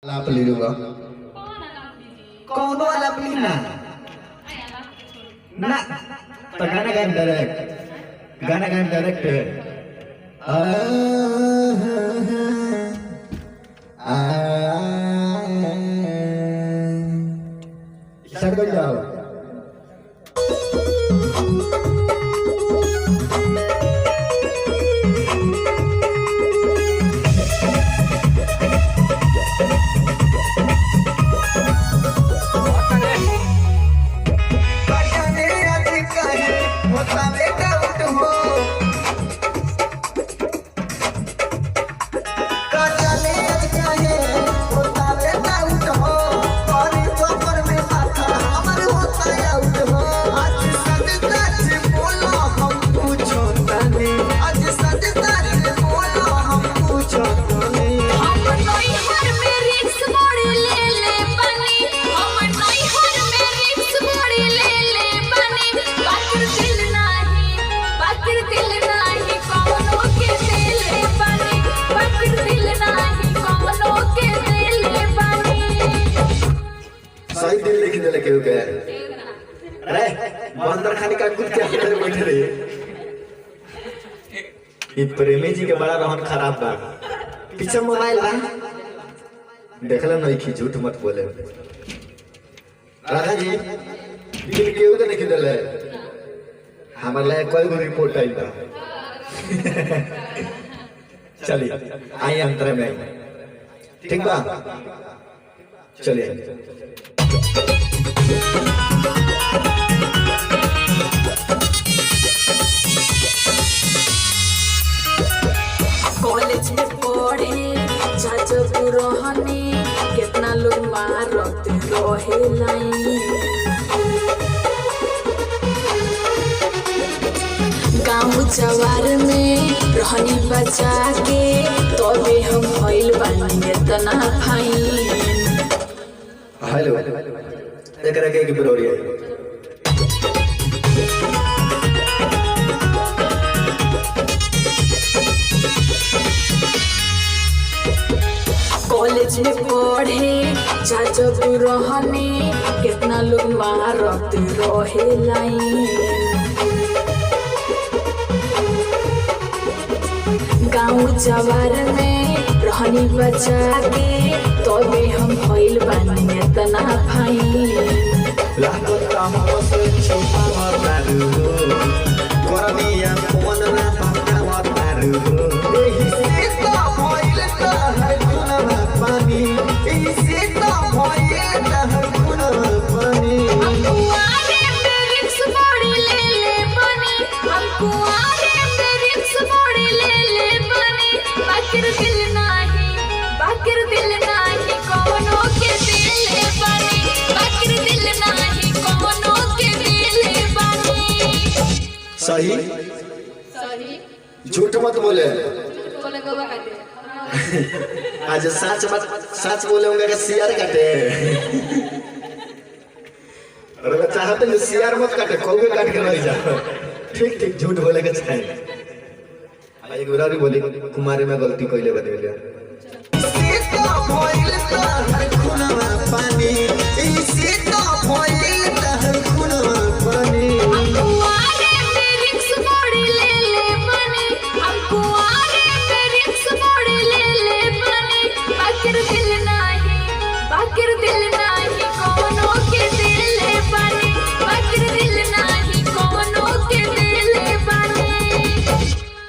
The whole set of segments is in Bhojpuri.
लाप ले लूंगा। कौन वाला प्लीज ना ना तो गाना गान डायरेक्ट स्टार्ट कर जाओ। सही दिल लिख दे लेके गए। अरे बंदर खाने का कुछ क्या अंदर बैठे रहे। ये प्रेमी जी के बड़ा रहन खराब बा। पीछे मोबाइल बा देखला नहीं की झूठ मत बोले। राधा जी दिल के उधर लिख दे ले हमारे लिए कोई भी रिपोर्ट आई बा। चलिए आइए अंतर में ठीक बा चलिए। कॉलेज में पढ़े जाजपुर रहने कितना लोग मारत रहे लाइन। गाँव जवार में रहनी बचा के तबे हम भइल बानी इतना फाइन। हेलो एकरा के बिरोड़ी है। कॉलेज में पढ़े जाजपुर रहने कितना लोग मारत रहे लाइन। गाँव जवार में रहनी बचा के तबे हम भइल बानी इतना फाइन। लागत हमरो से छुपा मारू करनिया फोन ना पक्का मारू एही से तो भइल त है गुना पानी एही से तो भइल त है गुना पानी। हमको आगे पे रिक्स बड़ी ले बनी। हमको आगे पे रिक्स बड़ी ले बनी। बाकिर दिल नाही कोनो के दिल बनी। बाकिर दिल नाही कोनो के दिल बनी। सही झूठ मत बोले। आज सच बोले होंगे कि सियार काटे। अरे मैं चाहते हैं सियार मत काटे कौवे काट के रह जाओ। ठीक झूठ बोले के चाहिए। एक बार बोली कुमारी में गलती कइले बदल लिया। पानी इसी तो भइल त है खुनवा पानी। हमको आगे पे रिक्स बड़ी ले बनी। हमको आगे पे रिक्स बड़ी ले बनी। बाकिर दिल नाही कोनो के दिल बनी। बाकिर दिल नाही कोनो के दिल बनी।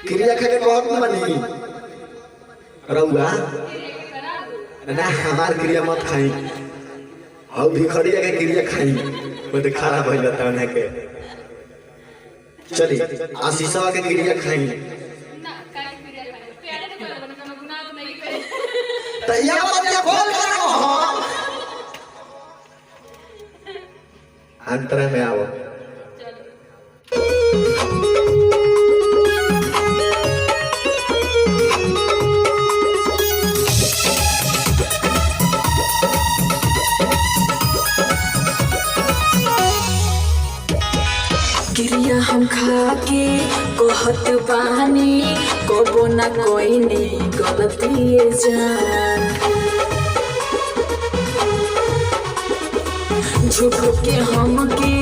क्रिया के बहुत बनी रउआ ना हमार क्रिया मत खाई। और भिखरिया के क्रिया खाई वो तो खराब हो जाता है उन्हें के। चलिए आशीषवा के क्रिया खाई तैया बच्चे खोल करो अंतरा में आओ। क्रिया हम खा के कहत बानी कबो ना कोई नहीं गलती जान। झूठो के हमके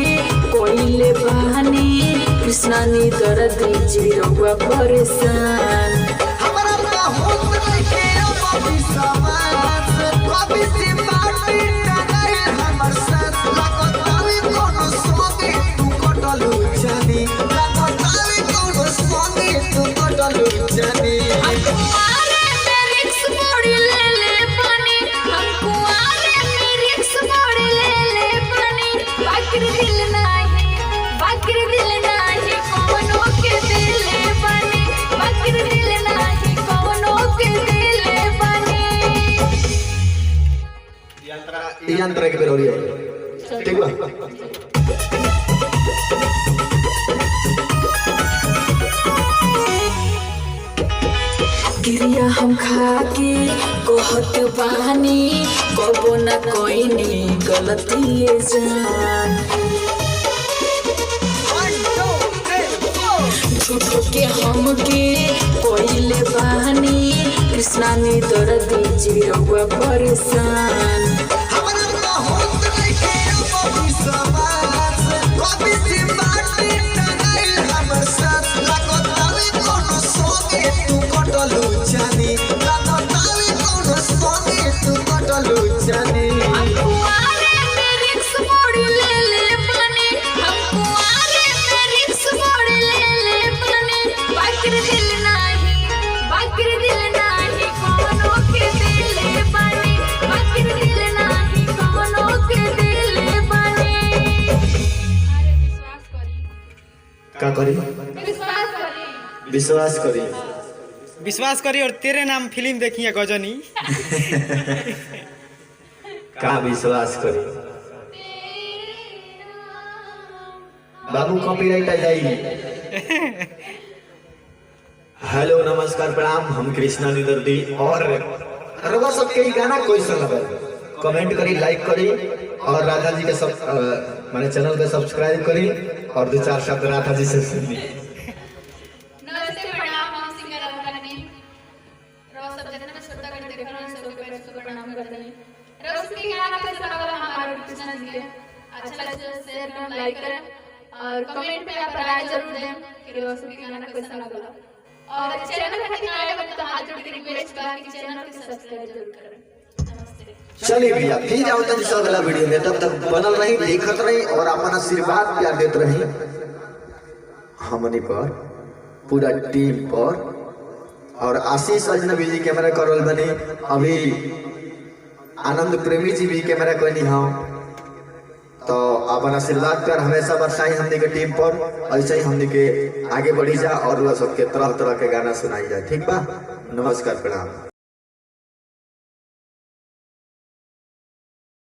कोइले बहानी कृष्णा नी दर्द जीवा परेशान हमरा का होत नइखे अब विश्वास कभी से बाटी टंगाई हमर साथ लगतावे कोनो सोगे तू कटलू जानी लगतावे कोनो सोगे तू कटलू जानी कुआरे में रिक्स बड़ी ले ले पानी हम कुआरे में रिक्स बड़ी ले ले पानी बाकिर दिल नाही कौनो के दिले पानी बाकिर दिल नाही कौनो के दिले पानी यंत्र के बेर हो रही है ठीक बा गिरिया हम खाके कहत बानी कबो न कोइनी गलती जान झूठो के हमके कोइले बहानी कृष्णा नी दर्द जीवा परेशान हमरा का होत नइखे अब विश्वास कभी से बाटी टंगाई हमर साथ लगतावे कोनो सोगे तू कटलू जानी लगतावे कोनो सोगे तू कटलू जानी कुआरे में रिक्स बड़ी ले ले पानी हम कुआरे में रिक्स बड़ी ले ले पानी बाकिर दिल नाही कौनो के दिले पानी बाकिर दिल नाही कौनो के दिले पानी अरे का करी विश्वास करी विश्वास करी और तेरे नाम फिल्म देखिए गजनी। का विश्वास करी बाबू कॉपीराइट आ जाएगी। हेलो नमस्कार प्रणाम हम कृष्णा निदर्दी और रवा सबके ई गाना कैसा लगा कमेंट करी लाइक करी और राधा जी के सब माने चैनल के सब्सक्राइब करी और दो चार शब्द राधा जी से सुनी। नमस्ते प्रणाम हम सिंगर राधारानी रोज सब जने में श्रद्धा करते देखना सब को पैर छू प्रणाम करते हैं रोज के गाना पे सनगर हमारे कृष्णा जी के अच्छा लगे तो शेयर करें लाइक करें और कमेंट में आप राय जरूर दें कि रोज के गाना कैसा लगा और चैनल पे नए बने तो हाथ जोड़ के रिक्वेस्ट करें कि चैनल को सब्सक्राइब जरूर करें। नमस्ते। चलिए भैया फिर आओ तक अगला वीडियो में तब तक बनल रही देखत रही और अपन आशीर्वाद प्यार देते रही हमनी पर पूरा टीम पर और आशीष अजनबी जी कैमरा करल बनी अभी आनंद प्रेमी जी भी कैमरा करनी हम तो अपन आशीर्वाद प्यार हमेशा बरसाई हमनी के टीम पर ऐसे ही हमनी के आगे बढ़ी जा और सबके तरह तरह के गाना सुनाई जाए ठीक बा नमस्कार प्रणाम।